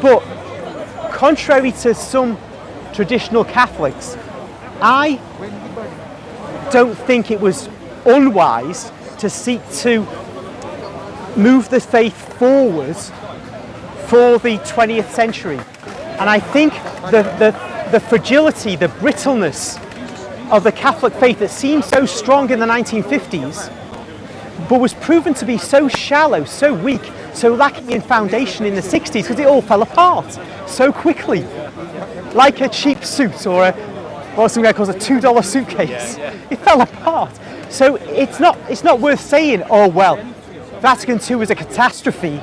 But contrary to some traditional Catholics, I don't think it was unwise to seek to move the faith forward for the 20th century. And I think the fragility, the brittleness of the Catholic faith that seemed so strong in the 1950s, but was proven to be so shallow, so weak, so lacking in foundation in the 60s, because it all fell apart so quickly. Like a cheap suit or what some guy calls a $2 suitcase. It fell apart. So it's not worth saying, oh well, Vatican II was a catastrophe.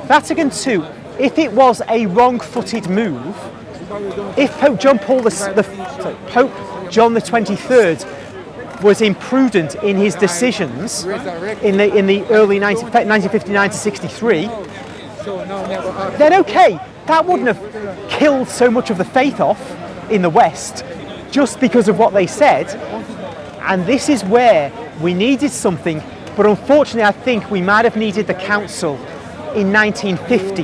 Vatican II, if it was a wrong-footed move, if Pope John the 23rd was imprudent in his decisions in the early 1959 to 63, then okay, that wouldn't have killed so much of the faith off in the West just because of what they said. And this is where we needed something, but unfortunately I think we might have needed the council in 1950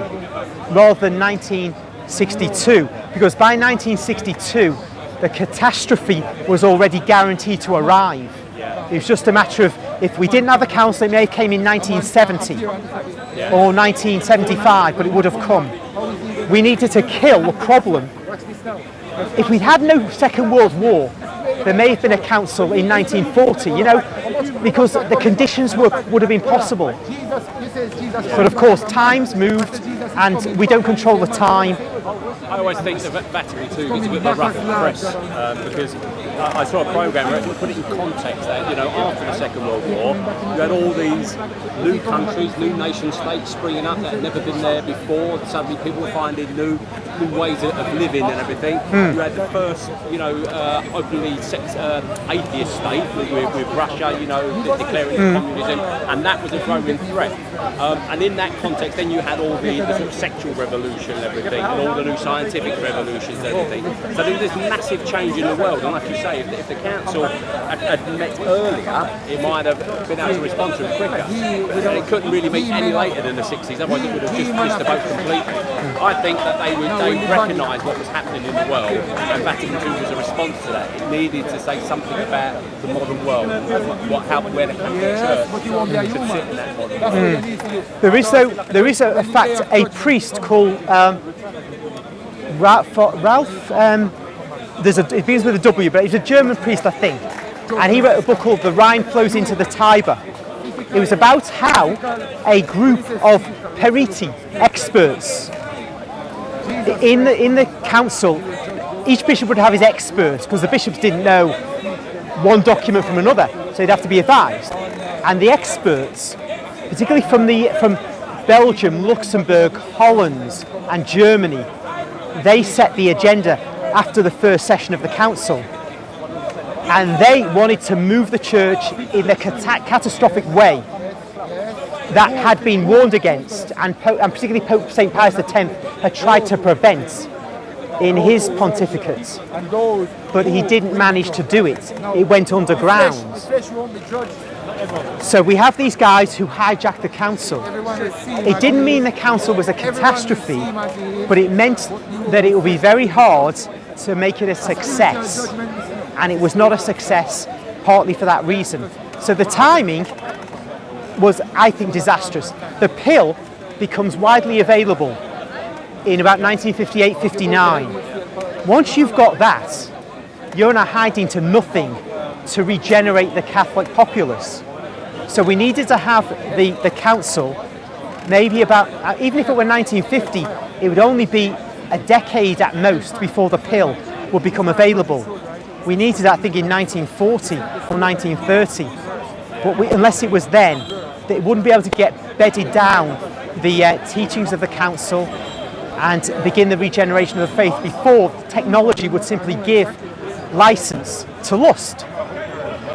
rather than 1962, because by 1962 the catastrophe was already guaranteed to arrive. It was just a matter of, if we didn't have the council, it may have came in 1970 or 1975, but it would have come. We needed to kill the problem. If we'd had no Second World War, there may have been a council in 1940, because the conditions would have been possible. But of course, times moved, and we don't control the time. I always think that Vatican II gets a bit of a rough press because I saw a programme where it put it in context that, after the Second World War, you had all these new countries, new nation states springing up that had never been there before. Suddenly people were finding new ways of living and everything. You had the first, openly atheist state with Russia, declaring communism, and that was a growing threat. And in that context, then you had all the sort of sexual revolution and everything, and all the new scientific revolutions and everything. So there was this massive change in the world, and like you say, if the council had met earlier, it might have been able to respond to it quicker. And it couldn't really meet any later than the 60s, otherwise it would have just missed the boat completely. I think that they recognised what was happening in the world, and Vatican II was a response to that. It needed to say something about the modern world, where the Catholic Church should sit in that modern world. There is a fact, a priest called Ralph. It begins with a W, but he's a German priest, I think, and he wrote a book called "The Rhine Flows into the Tiber." It was about how a group of periti, experts, in the council, each bishop would have his experts, because the bishops didn't know one document from another, so they'd have to be advised. And the experts, particularly from Belgium, Luxembourg, Holland and Germany, they set the agenda after the first session of the council. And they wanted to move the church in a catastrophic way that had been warned against, and particularly Pope St. Pius X had tried to prevent in his pontificate. But he didn't manage to do it. It went underground. So we have these guys who hijacked the council. It didn't mean the council was a catastrophe, but it meant that it would be very hard to make it a success. And it was not a success, partly for that reason. So the timing was, I think, disastrous. The pill becomes widely available in about 1958-59. Once you've got that, you're not hiding to nothing to regenerate the Catholic populace. So we needed to have the council, maybe about, even if it were 1950, it would only be a decade at most before the pill would become available. We needed that, I think, in 1940 or 1930. But unless it was then, they wouldn't be able to get bedded down the teachings of the council and begin the regeneration of the faith before technology would simply give license to lust.